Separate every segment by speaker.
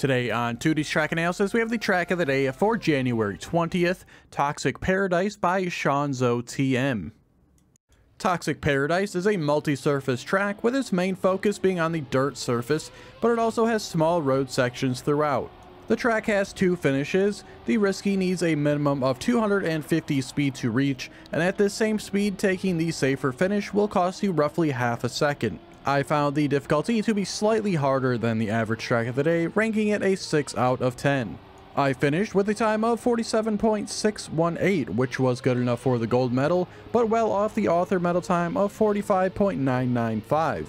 Speaker 1: Today on Teuty's track analysis, we have the track of the day for January 20th, Toxic Paradise by SeanzoTM. Toxic Paradise is a multi-surface track with its main focus being on the dirt surface, but it also has small road sections throughout. The track has two finishes. The risky needs a minimum of 250 speed to reach, and at this same speed, taking the safer finish will cost you roughly half a second. I found the difficulty to be slightly harder than the average track of the day, ranking it a 6 out of 10. I finished with a time of 47.618, which was good enough for the gold medal, but well off the author medal time of 45.995.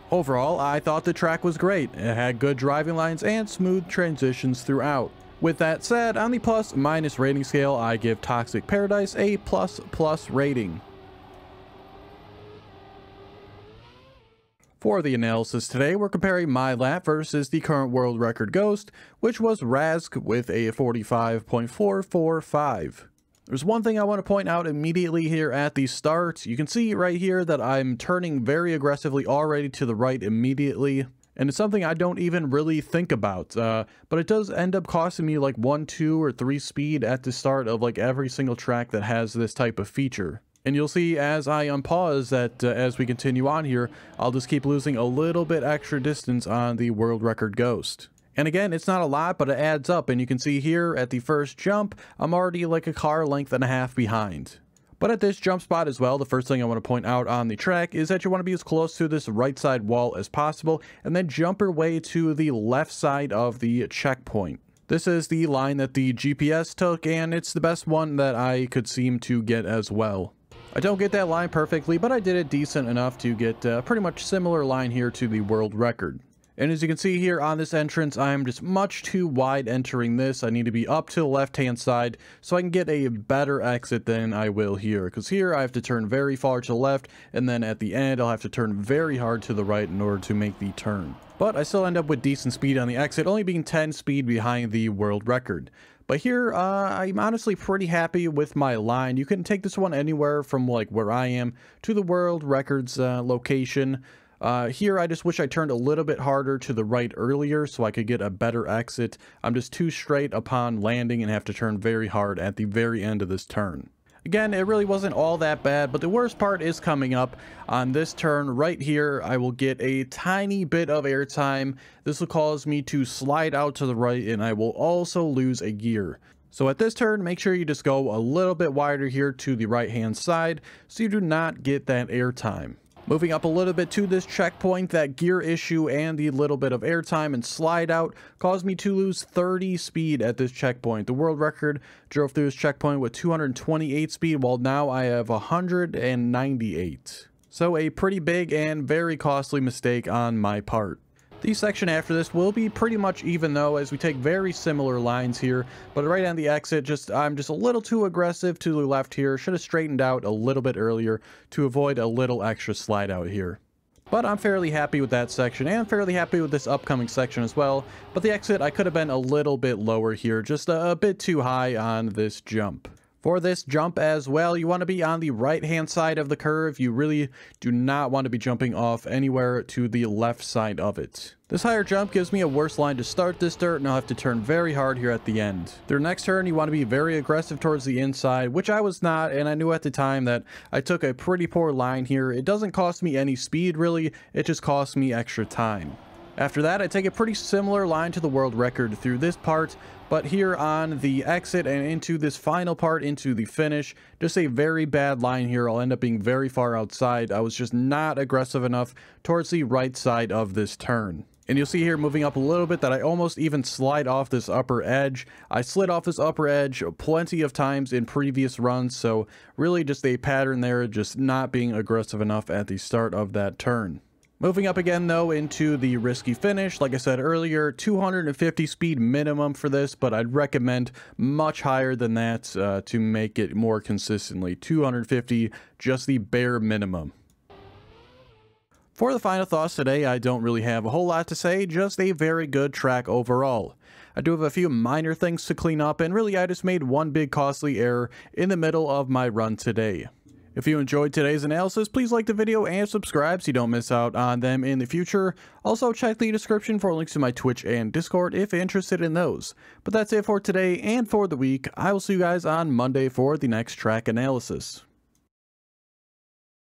Speaker 1: Overall, I thought the track was great. It had good driving lines and smooth transitions throughout. With that said, on the plus-minus rating scale, I give Toxic Paradise a plus rating. For the analysis today, we're comparing my lap versus the current world record ghost, which was Rask with a 45.445. There's one thing I want to point out immediately here at the start. You can see right here that I'm turning very aggressively already to the right immediately, and it's something I don't even really think about, but it does end up costing me like 1, 2, or 3 speed at the start of like every single track that has this type of feature. And you'll see as I unpause that as we continue on here, I'll just keep losing a little bit extra distance on the world record ghost. And again, it's not a lot, but it adds up, and you can see here at the first jump, I'm already like a car length and a half behind. But at this jump spot as well, the first thing I want to point out on the track is that you want to be as close to this right side wall as possible, and then jump your way to the left side of the checkpoint. This is the line that the GPS took, and it's the best one that I could seem to get as well. I don't get that line perfectly, but I did it decent enough to get a pretty much similar line here to the world record. And as you can see here on this entrance, I'm just much too wide entering this. I need to be up to the left-hand side so I can get a better exit than I will here. Because here I have to turn very far to the left, and then at the end I'll have to turn very hard to the right in order to make the turn. But I still end up with decent speed on the exit, only being 10 speed behind the world record. But here, I'm honestly pretty happy with my line. You can take this one anywhere from like where I am to the world record's location. Here, I just wish I turned a little bit harder to the right earlier so I could get a better exit. I'm just too straight upon landing and have to turn very hard at the very end of this turn. Again, it really wasn't all that bad, but the worst part is coming up. On this turn right here, I will get a tiny bit of airtime. This will cause me to slide out to the right, and I will also lose a gear. So at this turn, make sure you just go a little bit wider here to the right-hand side so you do not get that airtime. Moving up a little bit to this checkpoint, that gear issue and the little bit of airtime and slide out caused me to lose 30 speed at this checkpoint. The world record drove through this checkpoint with 228 speed, while now I have 198. So a pretty big and very costly mistake on my part. The section after this will be pretty much even though, as we take very similar lines here, but right on the exit, I'm just a little too aggressive to the left here. Should have straightened out a little bit earlier to avoid a little extra slide out here. But I'm fairly happy with that section, and fairly happy with this upcoming section as well. But the exit, I could have been a little bit lower here, just a bit too high on this jump. For this jump as well, you want to be on the right-hand side of the curve. You really do not want to be jumping off anywhere to the left side of it. This higher jump gives me a worse line to start this dirt, and I'll have to turn very hard here at the end. The next turn, you want to be very aggressive towards the inside, which I was not, and I knew at the time that I took a pretty poor line here. It doesn't cost me any speed, really. It just costs me extra time. After that, I take a pretty similar line to the world record through this part, but here on the exit and into this final part, into the finish, just a very bad line here. I'll end up being very far outside. I was just not aggressive enough towards the right side of this turn. And you'll see here moving up a little bit that I almost even slide off this upper edge. I slid off this upper edge plenty of times in previous runs, so really just a pattern there, just not being aggressive enough at the start of that turn. Moving up again though into the risky finish, like I said earlier, 250 speed minimum for this, but I'd recommend much higher than that to make it more consistently. 250, just the bare minimum. For the final thoughts today, I don't really have a whole lot to say, just a very good track overall. I do have a few minor things to clean up, and really I just made one big costly error in the middle of my run today. If you enjoyed today's analysis, please like the video and subscribe so you don't miss out on them in the future. Also, check the description for links to my Twitch and Discord if you're interested in those. But that's it for today and for the week. I will see you guys on Monday for the next track analysis.